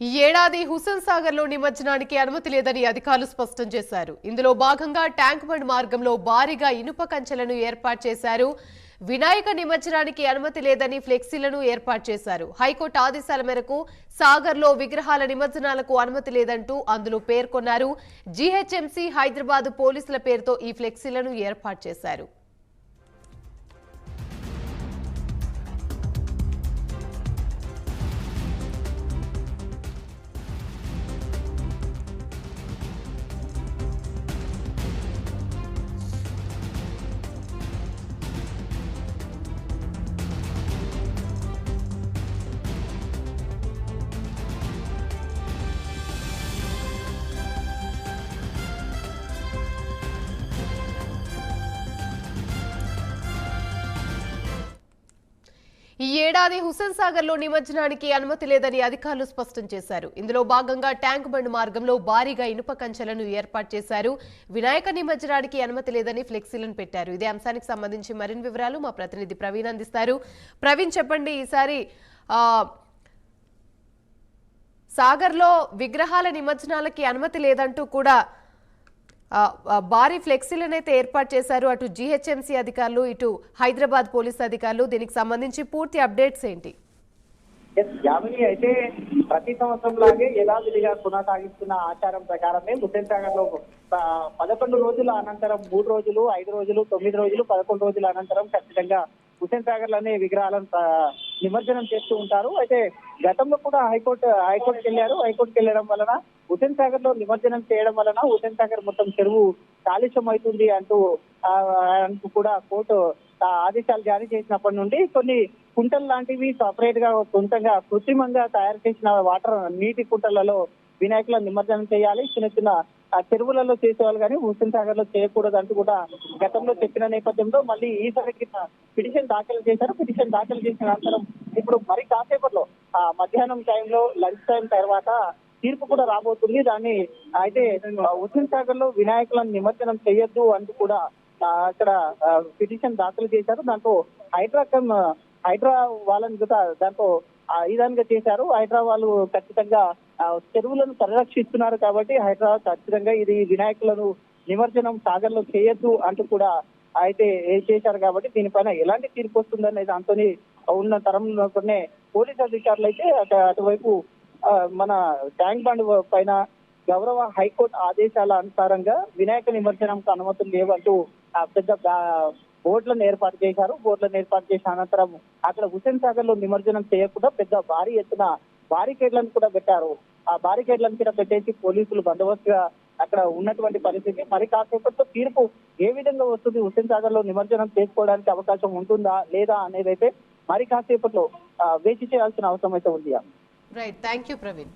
ఈ ఏడాది హుస్సేన్ సాగర్ లో నిమజ్జనానికి అనుమతి లేదని అధికారులు స్పష్టం చేశారు. ఇందులో భాగంగా ట్యాంక్ బండ్ మార్గంలో భారీగా ఇనుప కంచెలను ఏర్పాటు చేశారు. వినాయక నిమజ్జనానికి అనుమతి లేదని ఫ్లెక్సీలను ఏర్పాటు చేశారు. హైకోర్టు ఆదేశాల మేరకు సాగర్ లో విగ్రహాల నిమజ్జనాలకు అనుమతి లేదంటూ అందులో పేర్కొన్నారు. జీహెచ్ఎంసీ హైదరాబాద్ పోలీసుల పేరుతో ఈ ఫ్లెక్సీలను ఏర్పాటు చేశారు. ఈ ఏడాది హుస్సేన్ సాగర్ లో నిమజ్జనానికి అనుమతి లేదని అధికారులు స్పష్టం చేశారు. ఇందులో భాగంగా ట్యాంక్ బండ్ మార్గంలో భారీగా ఇనుప కంచెలను ఏర్పాటు చేశారు. వినాయక నిమజ్జనానికి అనుమతి లేదని ఫ్లెక్సీలను పెట్టారు. ఇదే అంశానికి సంబంధించి మరిన్ని వివరాలు మా ప్రతినిధి ప్రవీణ్ అందిస్తారు. ప్రవీణ్, చెప్పండి, ఈసారి సాగర్ లో విగ్రహాల నిమజ్జనాలకి అనుమతి లేదంటూ కూడా భారీ ఫ్లెక్సీలను అయితే ఏర్పాటు చేశారు. అటు జీహెచ్ఎంసీ అధికారులు, ఇటు హైదరాబాద్ పోలీసు అధికారులు. దీనికి సంబంధించి పూర్తి అప్డేట్స్ ఏంటి? యామిని, అయితే ప్రతి సంవత్సరం లాగే యథావిధిగా కొనసాగిస్తున్న ఆచారం ప్రకారమే హుస్సేన్ సాగర్ లో 11 రోజుల అనంతరం 3 రోజులు, 5 రోజులు, 9 రోజులు, 11 రోజుల అనంతరం ఖచ్చితంగా హుస్సేన్ సాగర్ లోనే విగ్రహాలను నిమజ్జనం చేస్తూ ఉంటారు. అయితే గతంలో కూడా హైకోర్టుకి వెళ్ళారు. హైకోర్టుకి వెళ్ళడం వలన హుస్సేన్ సాగర్ లో నిమజ్జనం చేయడం వలన హుస్సేన్ సాగర్ మొత్తం చెరువు కాలుష్యం అవుతుంది అంటూ కూడా కోర్టు ఆదేశాలు జారీ చేసినప్పటి నుండి కొన్ని కుంటలు లాంటివి సపరేట్ గా సొంతంగా కృత్రిమంగా తయారు చేసిన వాటర్ నీటి కుంటలలో వినాయకుల నిమజ్జనం చేయాలి, చిన్న చిన్న చెరువులలో చేసేవాళ్ళు కానీ హుస్సేన్ సాగర్ లో చేయకూడదు అంటూ కూడా గతంలో చెప్పిన నేపథ్యంలో మళ్ళీ ఈసారి పిటిషన్ దాఖలు చేశారు. పిటిషన్ దాఖలు చేసిన అనంతరం ఇప్పుడు మరి కాసేపట్లో మధ్యాహ్నం టైంలో లంచ్ టైం తర్వాత తీర్పు కూడా రాబోతుంది. దాన్ని అయితే హుస్సేన్ సాగర్ లో వినాయకులను నిమజ్జనం చేయొద్దు అంటూ కూడా అక్కడ పిటిషన్ దాఖలు చేశారు. దాంతో హైడ్రా వాళ్ళని కూడా దాంతో ఈ విధంగా చేశారు. హైడ్రా వాళ్ళు ఖచ్చితంగా చెరువులను పరిరక్షిస్తున్నారు కాబట్టి హైడ్రా ఖచ్చితంగా ఇది వినాయకులను నిమజ్జనం సాగర్ లో చేయొద్దు అంటూ కూడా అయితే చేశారు. కాబట్టి దీనిపైన ఎలాంటి తీర్పు వస్తుందనే దాంతో ఉన్న తరంలోనే పోలీసు అధికారులు అయితే అటువైపు మన ట్యాంక్ బండ్ పైన గౌరవ హైకోర్టు ఆదేశాల అనుసారంగా వినాయక నిమజ్జనంకు అనుమతులు లేవంటూ పెద్ద బోర్డులను ఏర్పాటు చేశారు. బోర్డులను ఏర్పాటు చేసిన అనంతరం అక్కడ హుస్సేన్ సాగర్ లో నిమజ్జనం చేయకుండా పెద్ద భారీ ఎత్తున బారికేడ్లను కూడా పెట్టారు. ఆ బారికేడ్లను కూడా పెట్టేసి పోలీసులు బందోబస్తుగా అక్కడ ఉన్నటువంటి పరిస్థితి. మరి కాసేపట్లో తీర్పు ఏ విధంగా వస్తుంది, హుస్సేన్ సాగర్ లో నిమజ్జనం చేసుకోవడానికి అవకాశం ఉంటుందా లేదా అనేది అయితే మరి కాసేపట్లో వేచి చేయాల్సిన అవసరం అయితే ఉంది. Right, thank you Praveen.